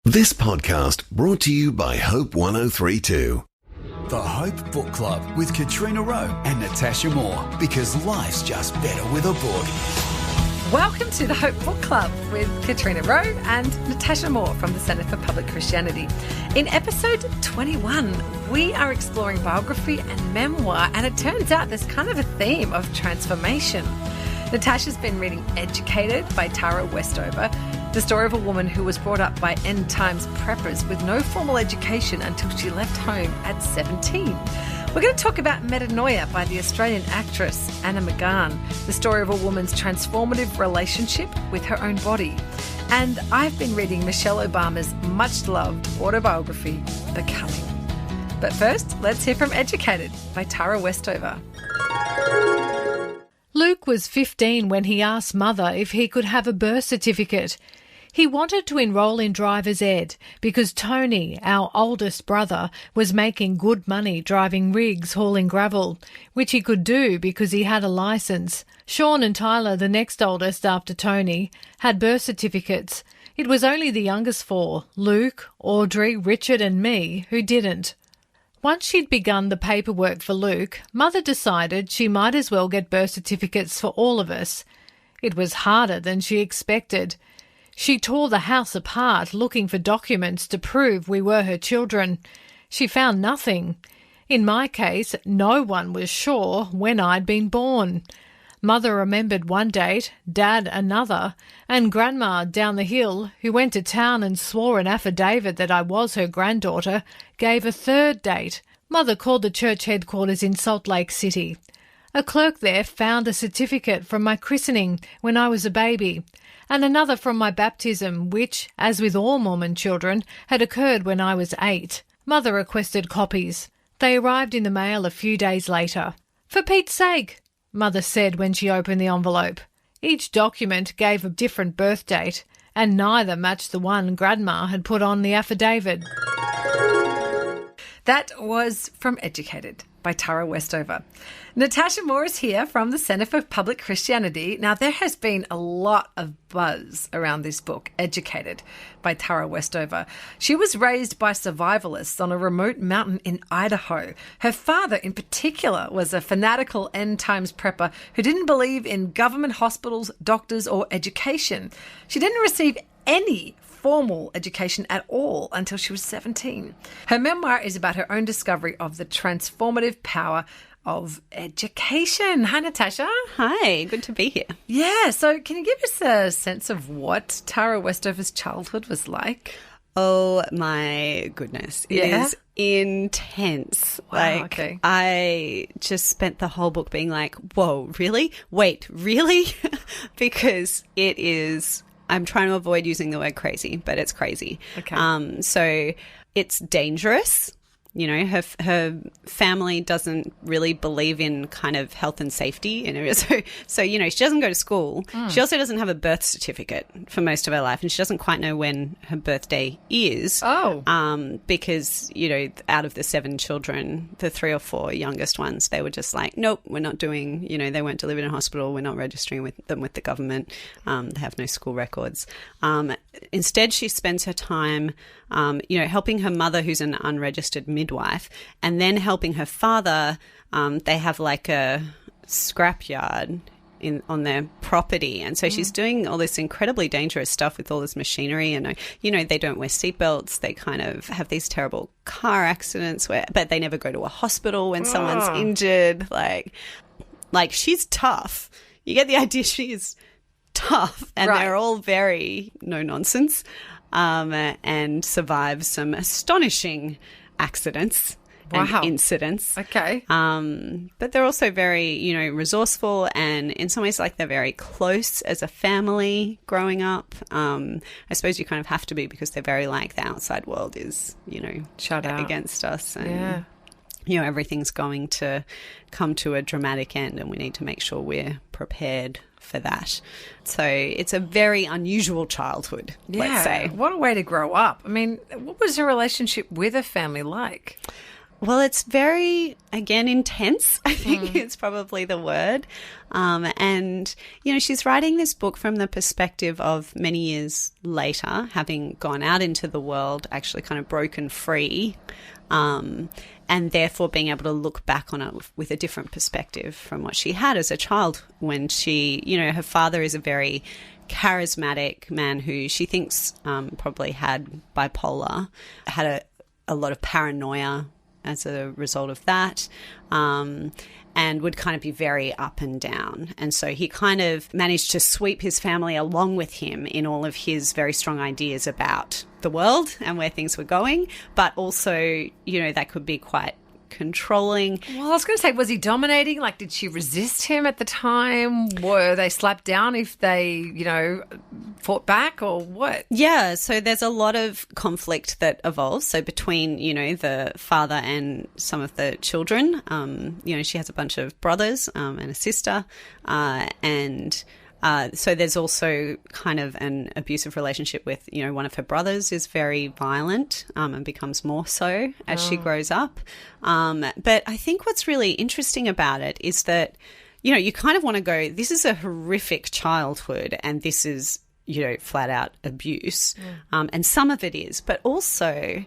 This podcast brought to you by Hope 1032. The Hope Book Club with Katrina Rowe and Natasha Moore, because life's just better with a book. Welcome to the Hope Book Club with Katrina Rowe and Natasha Moore from the Centre for Public Christianity. In episode 21, we are exploring biography and memoir, and it turns out there's kind of a theme of transformation. Natasha's been reading Educated by Tara Westover, the story of a woman who was brought up by end times preppers with no formal education until she left home at 17. We're going to talk about Metanoia by the Australian actress Anna McGahan, the story of a woman's transformative relationship with her own body. And I've been reading Michelle Obama's much-loved autobiography, Becoming. But first, let's hear from Educated by Tara Westover. Luke was 15 when he asked Mother if he could have a birth certificate. He wanted to enrol in driver's ed because Tony, our oldest brother, was making good money driving rigs hauling gravel, which he could do because he had a licence. Sean and Tyler, the next oldest after Tony, had birth certificates. It was only the youngest four, Luke, Audrey, Richard and me, who didn't. Once she'd begun the paperwork for Luke, Mother decided she might as well get birth certificates for all of us. It was harder than she expected. She tore the house apart looking for documents to prove we were her children. She found nothing. In my case, no one was sure when I'd been born. Mother remembered one date, Dad another, and Grandma down the hill, who went to town and swore an affidavit that I was her granddaughter, gave a third date. Mother called the church headquarters in Salt Lake City. A clerk there found a certificate from my christening when I was a baby, and another from my baptism, which, as with all Mormon children, had occurred when I was 8. Mother requested copies. They arrived in the mail a few days later. "For Pete's sake," Mother said when she opened the envelope. Each document gave a different birth date, and neither matched the one Grandma had put on the affidavit. That was from Educated by Tara Westover. Natasha Moore is here from the Centre for Public Christianity. Now, there has been a lot of buzz around this book, Educated by Tara Westover. She was raised by survivalists on a remote mountain in Idaho. Her father, in particular, was a fanatical end times prepper who didn't believe in government hospitals, doctors, or education. She didn't receive any formal education at all until she was 17. Her memoir is about her own discovery of the transformative power of education. Hi, Natasha. Hi, good to be here. Yeah, so can you give us a sense of what Tara Westover's childhood was like? Oh my goodness. It is intense. Wow, okay. I just spent the whole book being like, whoa, really? Wait, really? Because it is... I'm trying to avoid using the word crazy, but it's crazy. Okay. So it's dangerous. You know, her family doesn't really believe in kind of health and safety. You know, so you know, she doesn't go to school. She also doesn't have a birth certificate for most of her life, and she doesn't quite know when her birthday is. Oh. Because, you know, out of the 7 children, the 3 or 4 youngest ones, they were just like, nope, we're not doing, you know, they weren't delivered in a hospital. We're not registering with them with the government. They have no school records. Instead, she spends her time, you know, helping her mother, who's an unregistered midwife, and then helping her father. They have like a scrapyard on their property, and so she's doing all this incredibly dangerous stuff with all this machinery, and you know, they don't wear seatbelts. They kind of have these terrible car accidents but they never go to a hospital when someone's injured. Like she's tough. You get the idea she is tough, and Right. they're all very no nonsense, and survive some astonishing accidents and Wow. incidents. Okay. But they're also very, you know, resourceful, and in some ways, like, they're very close as a family growing up. I suppose you kind of have to be, because they're very like, the outside world is, you know, Shut out against us, and Yeah. you know, everything's going to come to a dramatic end, and we need to make sure we're prepared for that. So it's a very unusual childhood, let's say. What a way to grow up. I mean, what was her relationship with her family like? Well, it's very, again, intense, I think it's probably the word. And, you know, she's writing this book from the perspective of many years later, having gone out into the world, actually kind of broken free, and therefore being able to look back on it with a different perspective from what she had as a child when she, you know, her father is a very charismatic man who she thinks probably had bipolar, had a lot of paranoia as a result of that, and would kind of be very up and down. And so he kind of managed to sweep his family along with him in all of his very strong ideas about the world and where things were going. But also, you know, that could be quite controlling. Well, I was going to say, was he dominating? Like, did she resist him at the time? Were they slapped down if they, you know, fought back or what? Yeah, so there's a lot of conflict that evolves. So between, you know, the father and some of the children, you know, she has a bunch of brothers and a sister, and so there's also kind of an abusive relationship with, you know, one of her brothers is very violent and becomes more so as she grows up. But I think what's really interesting about it is that, you know, you kind of want to go, this is a horrific childhood and this is, you know, flat out abuse. And some of it is, but also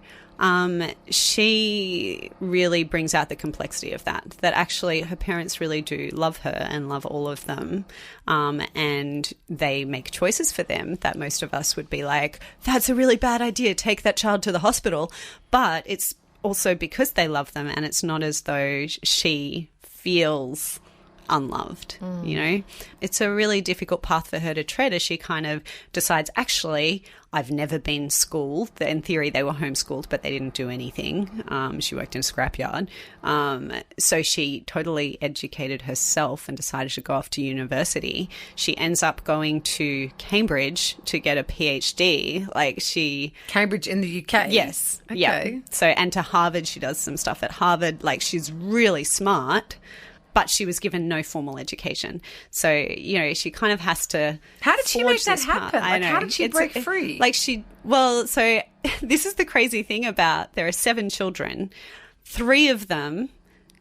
she really brings out the complexity of that actually her parents really do love her and love all of them. And they make choices for them that most of us would be like, that's a really bad idea, take that child to the hospital. But it's also because they love them, and it's not as though she feels unloved, you know. It's a really difficult path for her to tread as she kind of decides, actually, I've never been schooled. In theory, they were homeschooled, but they didn't do anything. She worked in a scrapyard. So she totally educated herself and decided to go off to university. She ends up going to Cambridge to get a PhD. Cambridge in the UK? Yes. Okay. Yeah. So, and to Harvard, she does some stuff at Harvard. Like, she's really smart, but she was given no formal education. So, you know, she kind of has to... How did she make that happen? Like, how did she break free? So this is the crazy thing about, there are 7 children. 3 of them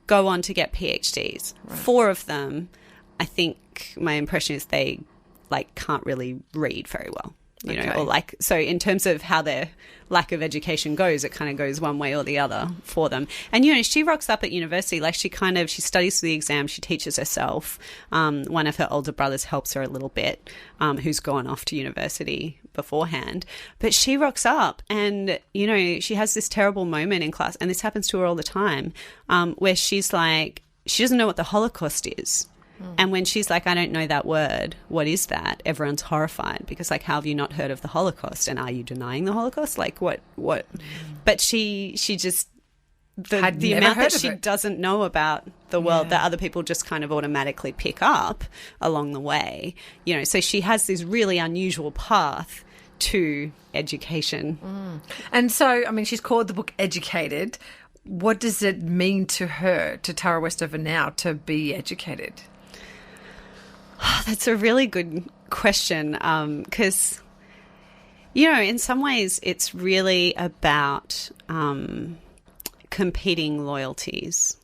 go on to get PhDs. Right. 4 of them, I think my impression is they, like, can't really read very well. You know, or like, so in terms of how their lack of education goes, it kind of goes one way or the other for them. And, you know, she rocks up at university, like she studies for the exam, she teaches herself. One of her older brothers helps her a little bit, who's gone off to university beforehand. But she rocks up and, you know, she has this terrible moment in class, and this happens to her all the time, where she's like, she doesn't know what the Holocaust is. And when she's like, I don't know that word, what is that? Everyone's horrified because, like, how have you not heard of the Holocaust? And are you denying the Holocaust? Like, what? But she just, the amount that she doesn't know about the world that other people just kind of automatically pick up along the way, you know, so she has this really unusual path to education. And so, I mean, she's called the book Educated. What does it mean to her, to Tara Westover now, to be educated? That's a really good question, because, you know, in some ways it's really about competing loyalties,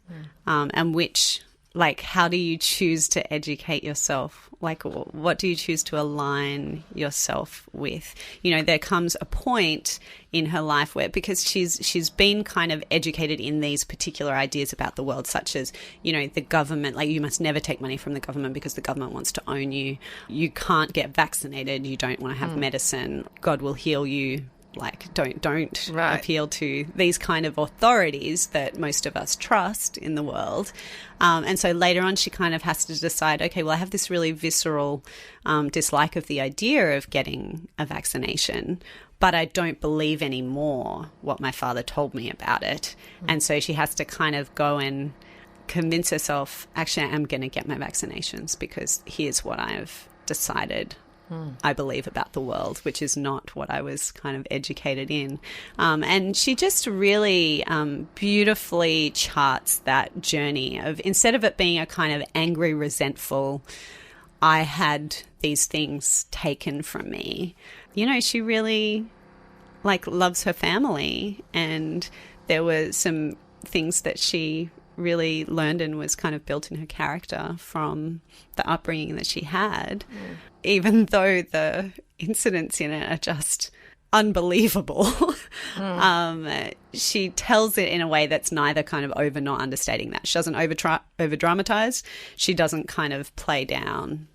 and which, like, how do you choose to educate yourself? Like, what do you choose to align yourself with? You know, there comes a point in her life where, because she's been kind of educated in these particular ideas about the world, such as, you know, the government, like, you must never take money from the government because the government wants to own you. You can't get vaccinated. You don't want to have medicine. God will heal you. Like, don't appeal to these kind of authorities that most of us trust in the world. And so later on she kind of has to decide, okay, well, I have this really visceral dislike of the idea of getting a vaccination, but I don't believe anymore what my father told me about it. And so she has to kind of go and convince herself, actually, I'm going to get my vaccinations because here's what I've decided I believe about the world, which is not what I was kind of educated in. And she just really beautifully charts that journey of, instead of it being a kind of angry, resentful, I had these things taken from me, you know, she really, like, loves her family. And there were some things that she really learned and was kind of built in her character from the upbringing that she had, even though the incidents in it are just unbelievable. She tells it in a way that's neither kind of over nor understating that. She doesn't over dramatize. She doesn't kind of play down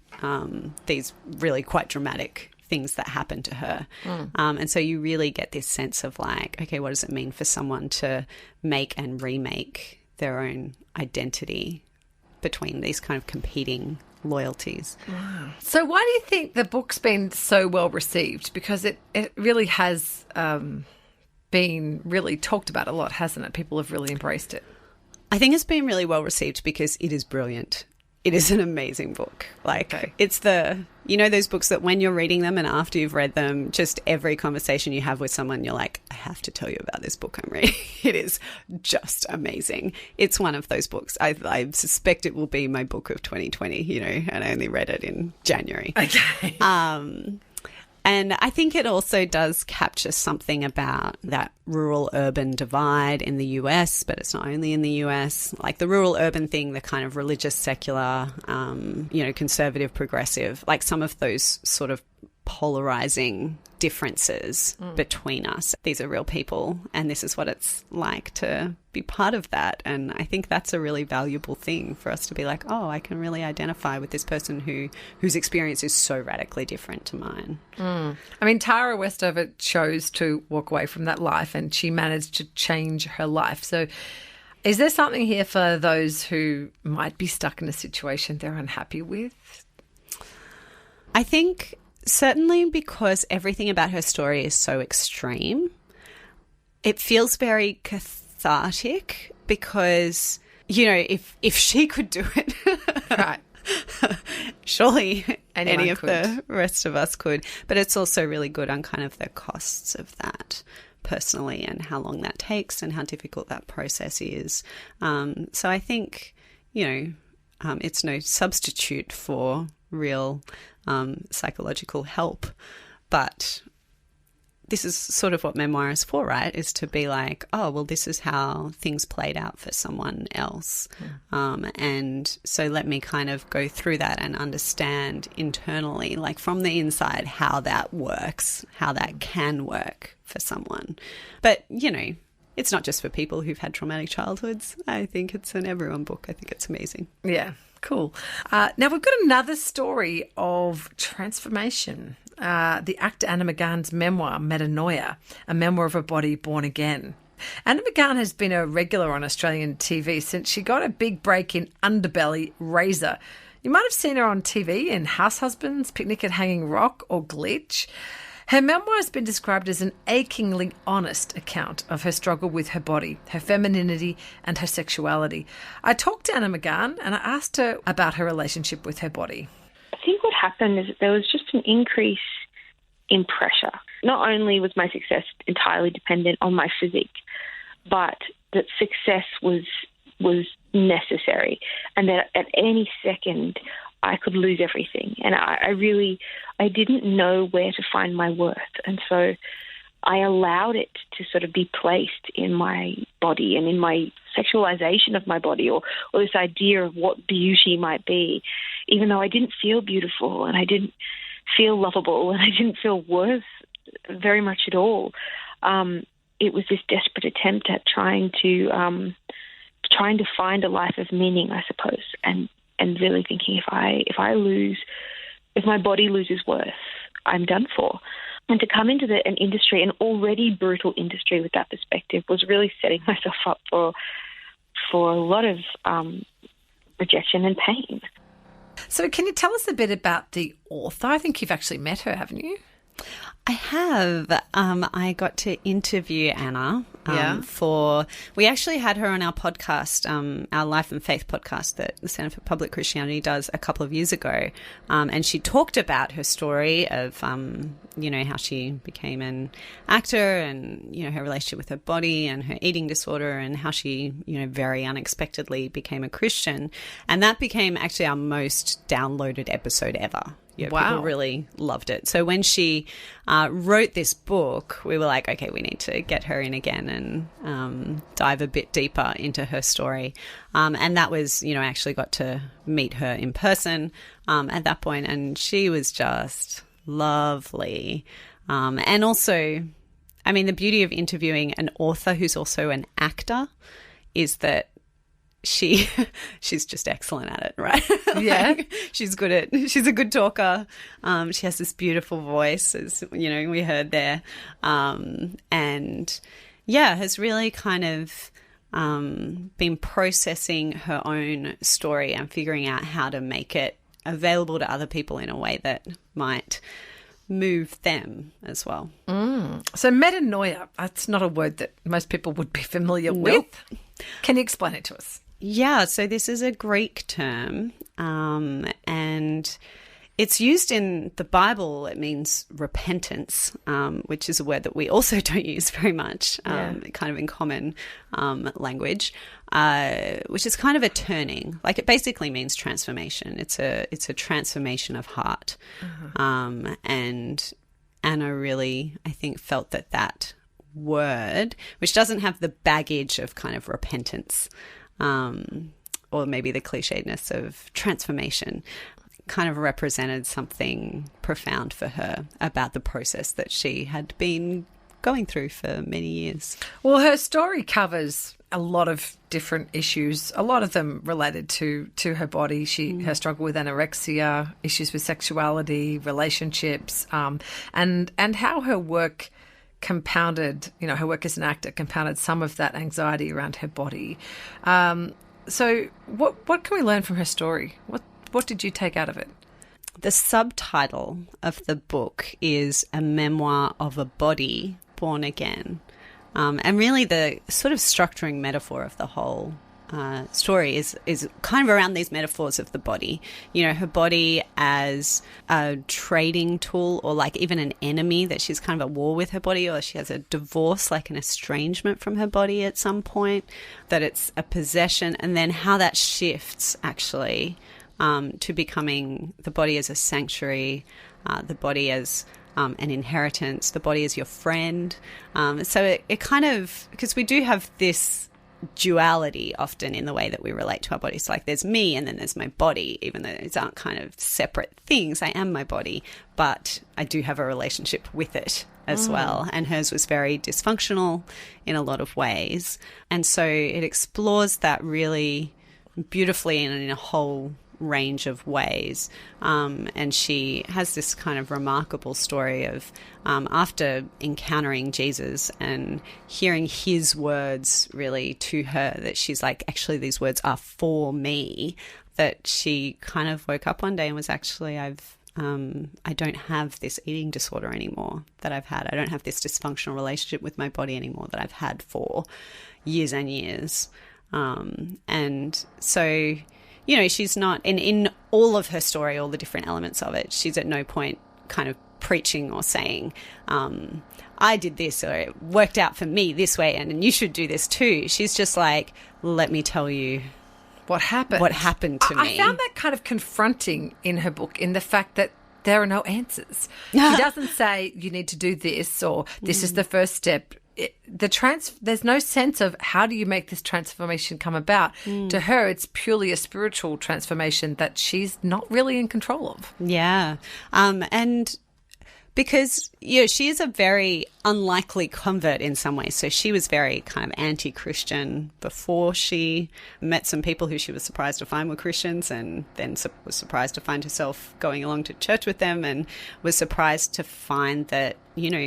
these really quite dramatic things that happen to her. And so you really get this sense of like, okay, what does it mean for someone to make and remake their own identity between these kind of competing loyalties. Wow. So why do you think the book's been so well received? Because it really has been really talked about a lot, hasn't it? People have really embraced it. I think it's been really well received because it is brilliant. It is an amazing book. Like, it's those books that when you're reading them and after you've read them, just every conversation you have with someone, you're like, I have to tell you about this book I'm reading. It is just amazing. It's one of those books. I suspect it will be my book of 2020, and I only read it in January. Okay. And I think it also does capture something about that rural-urban divide in the US, but it's not only in the US. Like the rural-urban thing, the kind of religious, secular, conservative, progressive, like some of those sort of polarizing differences between us. These are real people, and this is what it's like to be part of that. And I think that's a really valuable thing for us to be like, oh, I can really identify with this person whose experience is so radically different to mine. I mean, Tara Westover chose to walk away from that life, and she managed to change her life. So is there something here for those who might be stuck in a situation they're unhappy with? I think certainly because everything about her story is so extreme, it feels very cathartic because, if she could do it, right, surely anyone any of could. The rest of us could. But it's also really good on kind of the costs of that personally and how long that takes and how difficult that process is. So I think, it's no substitute for real psychological help, but this is sort of what memoir is for, right? Is to be like, oh, well, this is how things played out for someone else. And so let me kind of go through that and understand internally, like from the inside, how that works, how that can work for someone. But, it's not just for people who've had traumatic childhoods. I think it's an everyone book. I think it's amazing. Yeah. Cool. Now we've got another story of transformation. The actor Anna McGahan's memoir, Metanoia, a memoir of a body born again. Anna McGahan has been a regular on Australian TV since she got a big break in Underbelly Razor. You might have seen her on TV in House Husbands, Picnic at Hanging Rock or Glitch. Her memoir has been described as an achingly honest account of her struggle with her body, her femininity and her sexuality. I talked to Anna McGahan and I asked her about her relationship with her body. I think what happened is that there was just an increase in pressure. Not only was my success entirely dependent on my physique, but that success was necessary and that at any second I could lose everything. And I didn't know where to find my worth. And so I allowed it to sort of be placed in my body and in my sexualization of my body or this idea of what beauty might be, even though I didn't feel beautiful and I didn't feel lovable and I didn't feel worth very much at all. It was this desperate attempt at trying to find a life of meaning, I suppose, and really thinking if my body loses worth, I'm done for. And to come into an industry, an already brutal industry with that perspective, was really setting myself up for a lot of rejection and pain. So can you tell us a bit about the author? I think you've actually met her, haven't you? I have. I got to interview Anna we actually had her on our podcast, our Life and Faith podcast that the Centre for Public Christianity does a couple of years ago. And she talked about her story of, how she became an actor and, her relationship with her body and her eating disorder and how she, very unexpectedly became a Christian. And that became actually our most downloaded episode ever. Wow. People really loved it. So when she wrote this book, we were like, okay, we need to get her in again and dive a bit deeper into her story. And that was, I actually got to meet her in person at that point, and she was just lovely. And also, I mean, the beauty of interviewing an author who's also an actor is that she's just excellent at it, right? Yeah. She's a good talker. She has this beautiful voice, as we heard there. And yeah, has really kind of been processing her own story and figuring out how to make it available to other people in a way that might move them as well. So metanoia, that's not a word that most people would be familiar with. Can you explain it to us? Yeah, so this is a Greek term, and it's used in the Bible. It means repentance, which is a word that we also don't use very much, kind of in common language, which is kind of a turning. Like, it basically means transformation. It's a transformation of heart. And Anna really, I think, felt that word, which doesn't have the baggage of kind of repentance, or maybe the clichédness of transformation, kind of represented something profound for her about the process that she had been going through for many years. Well, her story covers a lot of different issues, a lot of them related to her body. Her struggle with anorexia, issues with sexuality, relationships, and how her work compounded, her work as an actor compounded some of that anxiety around her body. So what can we learn from her story? What did you take out of it? The subtitle of the book is A Memoir of a Body Born Again. And really the sort of structuring metaphor of the whole story is kind of around these metaphors of the body. Her body as a trading tool, or like even an enemy, that she's kind of at war with her body, or she has a divorce, like an estrangement from her body at some point, that it's a possession, and then how that shifts actually to becoming the body as a sanctuary, the body as an inheritance, the body as your friend. So it kind of, because we do have this duality often in the way that we relate to our bodies. Like, there's me and then there's my body, even though these aren't kind of separate things. I am my body, but I do have a relationship with it as well. And hers was very dysfunctional in a lot of ways. And so it explores that really beautifully and in a whole range of ways. And she has this kind of remarkable story of after encountering Jesus and hearing his words really to her, that she's like, actually, these words are for me, that she kind of woke up one day and was actually, I don't have this eating disorder anymore that I've had. I don't have this dysfunctional relationship with my body anymore that I've had for years and years. And so, she's not, in all of her story, all the different elements of it, she's at no point kind of preaching or saying, I did this, or it worked out for me this way, and you should do this too. She's just like, let me tell you what happened to me. I found that kind of confronting in her book, in the fact that there are no answers. She doesn't say you need to do this, or this is the first step. There's no sense of how do you make this transformation come about. To her, it's purely a spiritual transformation that she's not really in control of. Yeah. And because, she is a very unlikely convert in some ways. So she was very kind of anti-Christian before she met some people who she was surprised to find were Christians, and then was surprised to find herself going along to church with them, and was surprised to find that,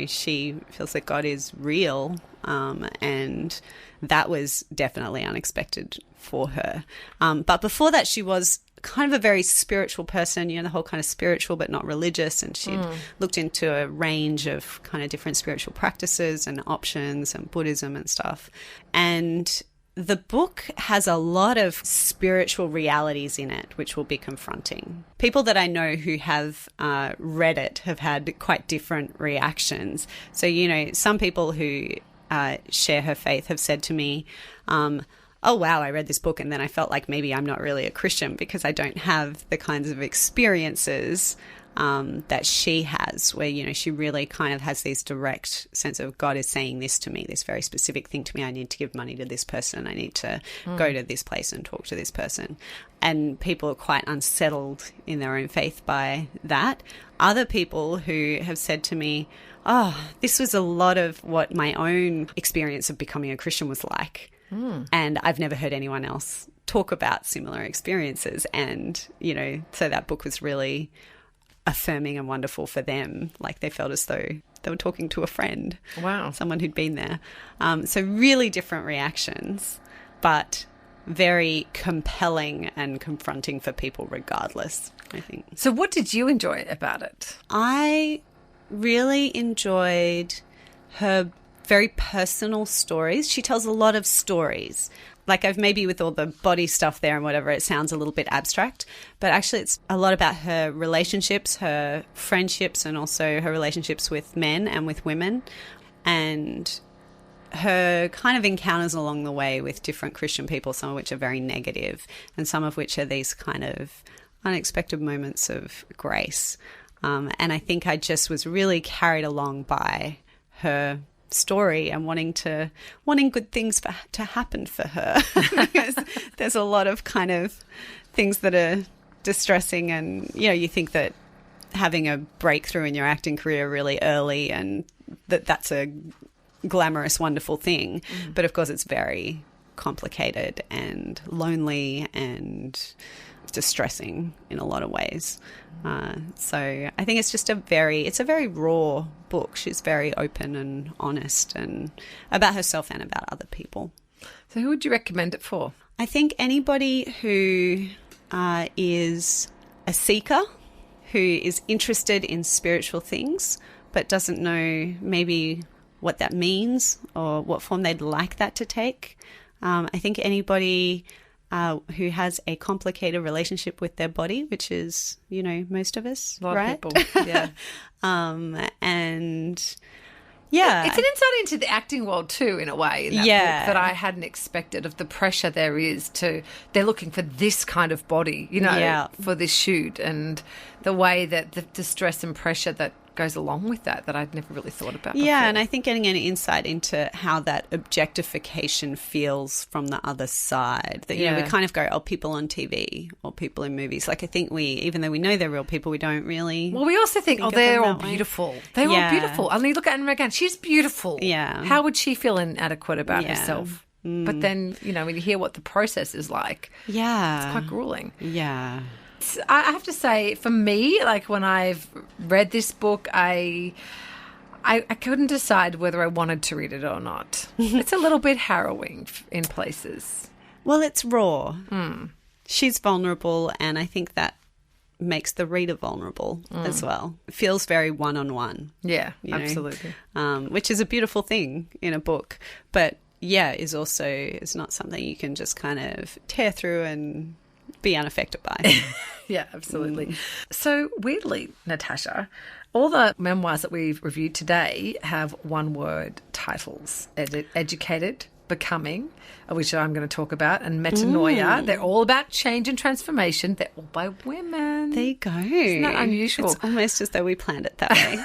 she feels that God is real, and that was definitely unexpected for her. But before that, she was kind of a very spiritual person, the whole kind of spiritual but not religious, and she'd looked into a range of kind of different spiritual practices and options and Buddhism and stuff. And the book has a lot of spiritual realities in it, which will be confronting. People that I know who have read it have had quite different reactions. So, some people who share her faith have said to me, oh, wow, I read this book and then I felt like maybe I'm not really a Christian because I don't have the kinds of experiences that she has, where, you know, she really kind of has this direct sense of God is saying this to me, this very specific thing to me. I need to give money to this person. I need to go to this place and talk to this person. And people are quite unsettled in their own faith by that. Other people who have said to me, oh, this was a lot of what my own experience of becoming a Christian was like. And I've never heard anyone else talk about similar experiences. And, you know, so that book was really affirming and wonderful for them. Like, they felt as though they were talking to a friend. Wow. Someone who'd been there. So really different reactions, but very compelling and confronting for people regardless, I think. So what did you enjoy about it? I really enjoyed her very personal stories. She tells a lot of stories. Like, I've maybe with all the body stuff there and whatever, it sounds a little bit abstract, but actually it's a lot about her relationships, her friendships, and also her relationships with men and with women, and her kind of encounters along the way with different Christian people, some of which are very negative and some of which are these kind of unexpected moments of grace. And I think I just was really carried along by her story and wanting good things to happen for her. Because there's a lot of kind of things that are distressing, and, you know, you think that having a breakthrough in your acting career really early and that's a glamorous, wonderful thing. But of course it's very complicated and lonely and distressing in a lot of ways. So I think it's just a very raw book. She's very open and honest and about herself and about other people. So who would you recommend it for? I think anybody who is a seeker, who is interested in spiritual things but doesn't know maybe what that means or what form they'd like that to take. I think anybody who has a complicated relationship with their body, which is, you know, most of us, A lot right? of people, yeah. And yeah. It's an insight into the acting world too, in a way, in that book, that I hadn't expected, of the pressure there is they're looking for this kind of body, you know, for this shoot, and the way that the distress and pressure that goes along with that I'd never really thought about before. Yeah, and I think getting an insight into how that objectification feels from the other side. That, you know, we kind of go, oh, people on TV or people in movies. Like, I think even though we know they're real people, we don't really... Well, we also think, they're all beautiful. They're all beautiful. I mean, you look at Anna McGahan, she's beautiful. Yeah. How would she feel inadequate about herself? But then, you know, when you hear what the process is like, it's quite grueling. Yeah. I have to say, for me, like, when I've read this book, I couldn't decide whether I wanted to read it or not. It's a little bit harrowing in places. Well, it's raw. She's vulnerable, and I think that makes the reader vulnerable as well. It feels very one-on-one. Yeah, you know, absolutely. Which is a beautiful thing in a book, but is not something you can just kind of tear through and be unaffected by. Yeah, absolutely. So weirdly, Natasha, all the memoirs that we've reviewed today have one-word titles: Educated, Becoming, which I'm going to talk about, and Metanoia. They're all about change and transformation. They're all by women. There you go. Isn't that unusual? It's almost as though we planned it that way.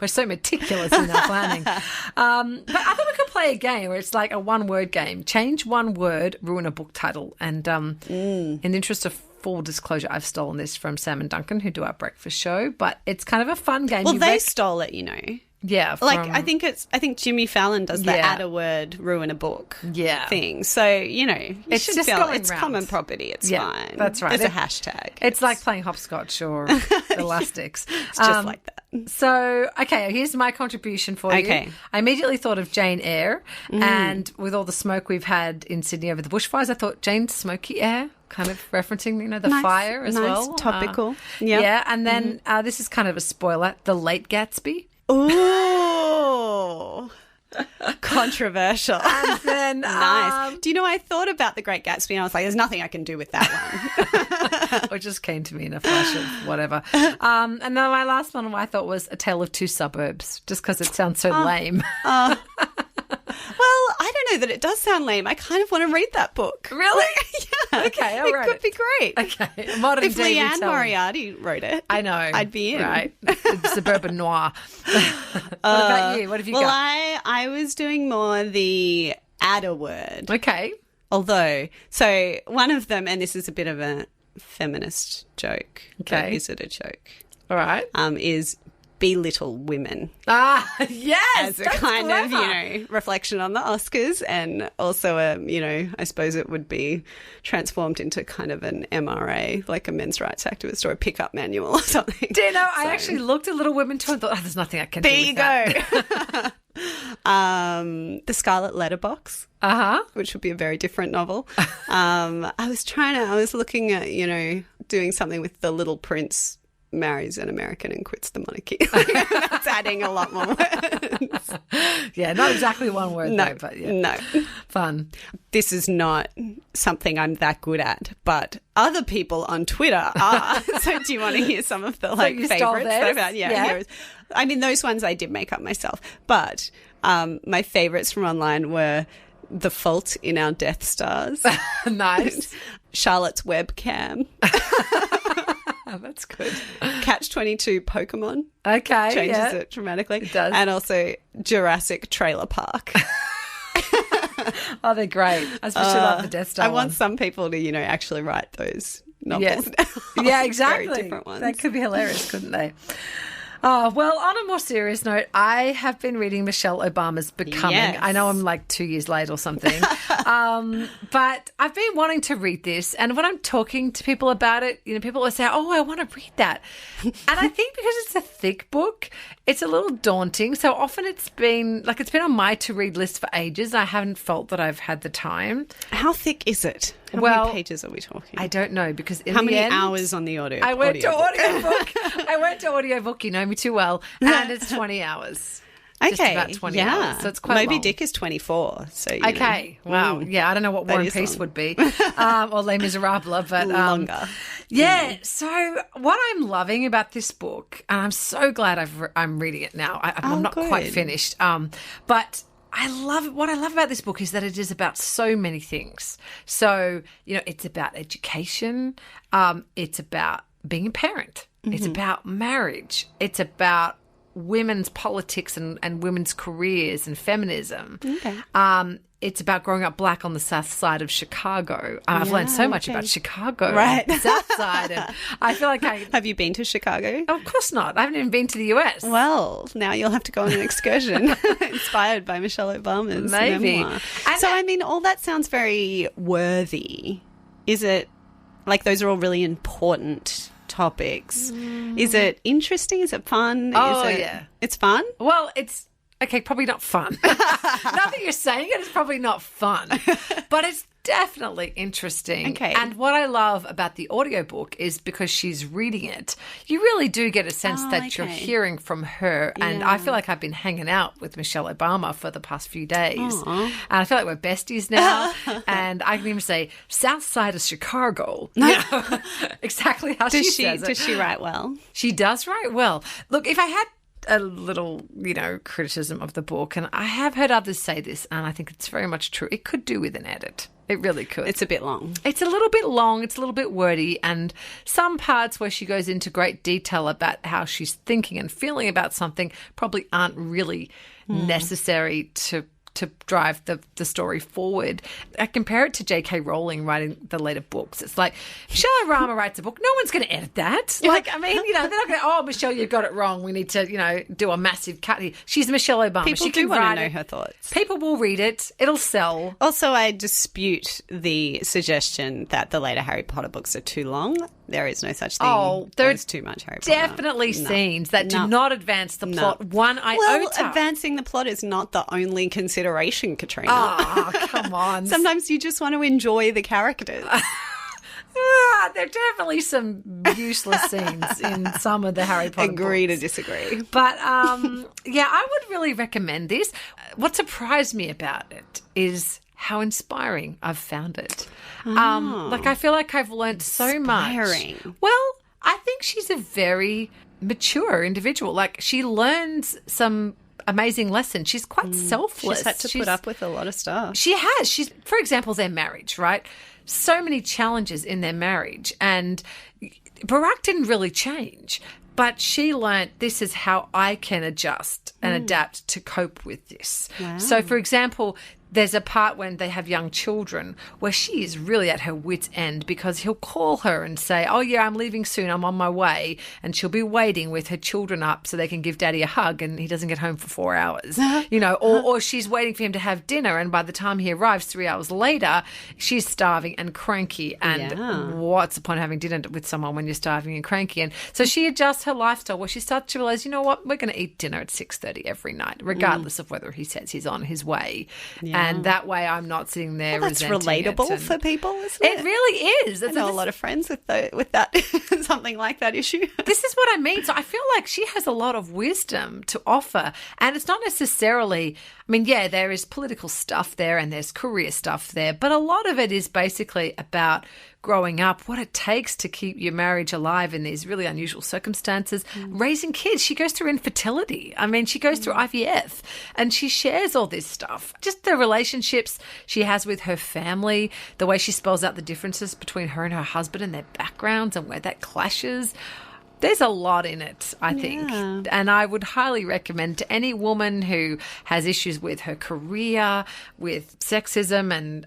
We're so meticulous in our planning. But I thought we could play a game where it's like a one-word game. Change one word, ruin a book title. And in the interest of full disclosure, I've stolen this from Sam and Duncan, who do our breakfast show. But it's kind of a fun game. Well, they stole it, you know. Yeah. I think Jimmy Fallon does the add a word, ruin a book thing. So, you know, it's just it's common property. It's fine. That's right. There's a hashtag. It's like playing hopscotch or elastics. It's just like that. So, okay, here's my contribution for you. Okay. I immediately thought of Jane Eyre, and with all the smoke we've had in Sydney over the bushfires, I thought Jane's smoky air, kind of referencing, you know, the fire as well. Topical. Yeah, and then this is kind of a spoiler, The Late Gatsby. Ooh. Controversial. And then nice. Do you know, I thought about The Great Gatsby and I was like, there's nothing I can do with that one. It just came to me in a flash of whatever. And then my last one I thought was A Tale of Two Suburbs, just because it sounds so lame. Well, I don't know that but it does sound lame. I kind of want to read that book. Really? Yeah. Okay, I'll write it could be great. Okay. Modern If day Leanne retelling. Moriarty wrote it, I know. I'd be in. Right. Suburban noir. What about you? What have you Well, got? I was doing more the adder word. Okay. Although, so one of them, and this is a bit of a feminist joke. Okay. But is it a joke? All right. Is belittle women Ah, yes. as a that's kind clever. of, reflection on the Oscars, and also I suppose it would be transformed into kind of an MRA, like a men's rights activist or a pickup manual or something. Do you know, I actually looked at Little Women too and thought, there's nothing I can do There with you that. go. The Scarlet Letterbox, which would be a very different novel. I was looking at, doing something with The Little Prince marries an American and quits the monarchy. That's adding a lot more words. Yeah, not exactly one word though, but yeah. No. Fun. This is not something I'm that good at, but other people on Twitter are. So do you want to hear some of the you stole favourites that theirs? I've had? Yeah. Here is- I mean, those ones I did make up myself, but my favourites from online were The Fault in Our Death Stars, Nice. Charlotte's Webcam, Oh, that's good. Catch-22 Pokemon. Okay. Changes it dramatically. It does. And also Jurassic Trailer Park. Oh, they're great. I especially love the Death Star I want one. some people to, actually write those novels. Yeah, now. exactly. Very different ones. That could be hilarious, couldn't they? Oh, well, on a more serious note, I have been reading Michelle Obama's Becoming. Yes. I know I'm like 2 years late or something. But I've been wanting to read this. And when I'm talking to people about it, people always say, oh, I want to read that. And I think because it's a thick book, it's a little daunting. So often it's been on my to-read list for ages. I haven't felt that I've had the time. How thick is it? How Well, many pages are we talking? I don't know because in How the many end, hours on the audio? I went to audiobook? audiobook. I went to audiobook. You know me too well. And it's 20 hours. Okay, Just about 20 hours. So it's quite Moby long. Dick is 24. So Okay. Wow. Yeah, I don't know what War and is Peace long. would be, or Les Miserables, but Longer. Yeah. So what I'm loving about this book, and I'm so glad I'm reading it now. I'm not quite good. finished, but what I love about this book is that it is about so many things. So it's about education. It's about being a parent. It's about marriage. It's about women's politics and women's careers and feminism. Okay. It's about growing up black on the south side of Chicago. I've learned so much about Chicago, Right. the south side. And I feel like Have you been to Chicago? of course not. I haven't even been to the US. Well, now you'll have to go on an excursion inspired by Michelle Obama's Maybe. memoir. And- So, I mean, all that sounds very worthy. Is it like those are all really important topics? Is it interesting? Is it fun? Oh, Is it, yeah. It's fun? Well, it's okay, probably not fun. Now that you're saying it, it's probably not fun. But it's definitely interesting. Okay. And what I love about the audiobook is because she's reading it, you really do get a sense that you're hearing from her. And I feel like I've been hanging out with Michelle Obama for the past few days. And I feel like we're besties now. And I can even say, South Side of Chicago. Exactly how she says it. Does she write well? She does write well. Look, if I had a little, criticism of the book, and I have heard others say this, and I think it's very much true, it could do with an edit. It really could. It's a bit long. It's a little bit long, it's a little bit wordy, and some parts where she goes into great detail about how she's thinking and feeling about something probably aren't really necessary to drive the story forward. I compare it to J.K. Rowling writing the later books. It's like, Michelle Obama writes a book. No one's going to edit that. Like, I mean, they're not going to, oh, Michelle, you got it wrong. We need to, do a massive cut here. She's Michelle Obama. People she do can want to write know it. her thoughts. People will read it. It'll sell. Also, I dispute the suggestion that the later Harry Potter books are too long. There is no such thing as too much Harry Potter. Definitely scenes that do not advance the plot one iota. Well, advancing the plot is not the only consideration, Katrina. Oh, come on. Sometimes you just want to enjoy the characters. There are definitely some useless scenes in some of the Harry Potter Agree books. to disagree. But, I would really recommend this. What surprised me about it is how inspiring I've found it. I feel like I've learned so much. Inspiring. Well, I think she's a very mature individual. Like, she learns some amazing lesson. She's quite selfless. She's had to put up with a lot of stuff. She has. For example, their marriage, right? So many challenges in their marriage. And Barack didn't really change. But she learnt this is how I can adjust and adapt to cope with this. Wow. So, for example, there's a part when they have young children where she is really at her wit's end because he'll call her and say, oh, yeah, I'm leaving soon. I'm on my way. And she'll be waiting with her children up so they can give daddy a hug and he doesn't get home for 4 hours, or she's waiting for him to have dinner. And by the time he arrives 3 hours later, she's starving and cranky. And what's the point of having dinner with someone when you're starving and cranky? And so she adjusts her lifestyle where she starts to realize, you know what, we're going to eat dinner at 6:30 every night, regardless of whether he says he's on his way. Yeah. And that way I'm not sitting there that's resenting relatable it. for people, isn't it? It really is. I know a lot of friends with that something like that issue. This is what I mean. So I feel like she has a lot of wisdom to offer. And it's not necessarily, I mean, yeah, there is political stuff there and there's career stuff there, but a lot of it is basically about growing up, what it takes to keep your marriage alive in these really unusual circumstances, raising kids. She goes through infertility. I mean, she goes through IVF and she shares all this stuff. Just the relationships she has with her family, the way she spells out the differences between her and her husband and their backgrounds and where that clashes. There's a lot in it, I think. And I would highly recommend to any woman who has issues with her career, with sexism and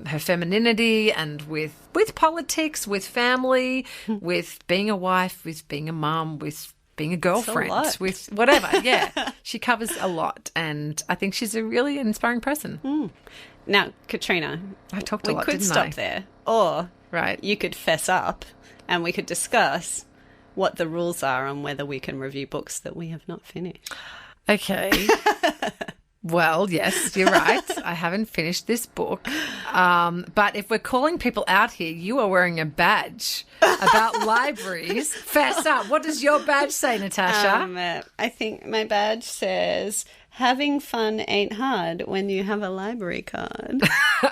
her femininity and with politics, with family, with being a wife, with being a mum, with being a girlfriend, with whatever. Yeah, she covers a lot. And I think she's a really inspiring person. Now, Katrina, I talked a lot, didn't I? We could stop there. Or you could fess up and we could discuss what the rules are on whether we can review books that we have not finished. Okay. Well, yes, you're right. I haven't finished this book. But if we're calling people out here, you are wearing a badge about libraries. Fess up. What does your badge say, Natasha? I think my badge says, having fun ain't hard when you have a library card.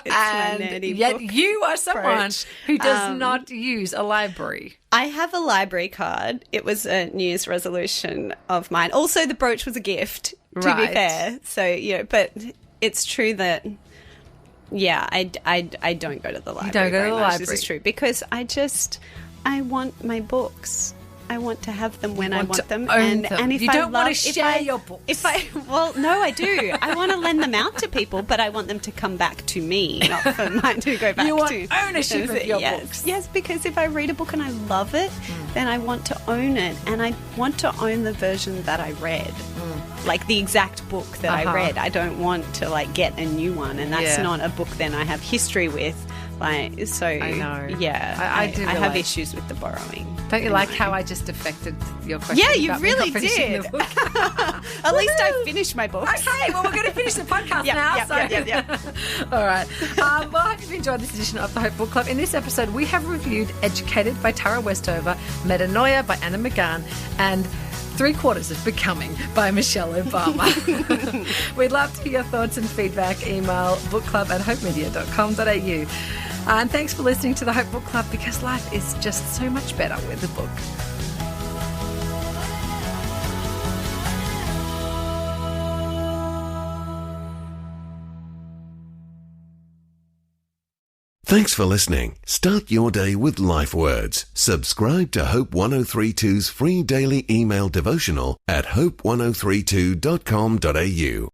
It's and my nerdy yet book you are someone approach. Who does not use a library. I have a library card. It was a New Year's resolution of mine. Also, the brooch was a gift, to be fair. So, but it's true that, I don't go to the library. You don't go to the library. This is true because I want my books. I want to have them when I want them. And if you don't want to share your books. No, I do. I want to lend them out to people, but I want them to come back to me, not for mine to go back to. You want ownership of your books. Yes, because if I read a book and I love it, then I want to own it, and I want to own the version that I read. Like the exact book that I read. I don't want to get a new one, and that's not a book then I have history with. I know. Yeah, I do. I have issues with the borrowing. Don't you like how I just deflected your question? Yeah, you really did. At least I finished my book. Okay, well, we're going to finish the podcast now. All right. Well, I hope you've enjoyed this edition of the Hope Book Club. In this episode, we have reviewed Educated by Tara Westover, Metanoia by Anna McGahan, and 3/4 of Becoming by Michelle Obama. We'd love to hear your thoughts and feedback. Email bookclub@hopemedia.com.au. And thanks for listening to the Hope Book Club, because life is just so much better with a book. Thanks for listening. Start your day with life words. Subscribe to Hope 1032's free daily email devotional at hope1032.com.au.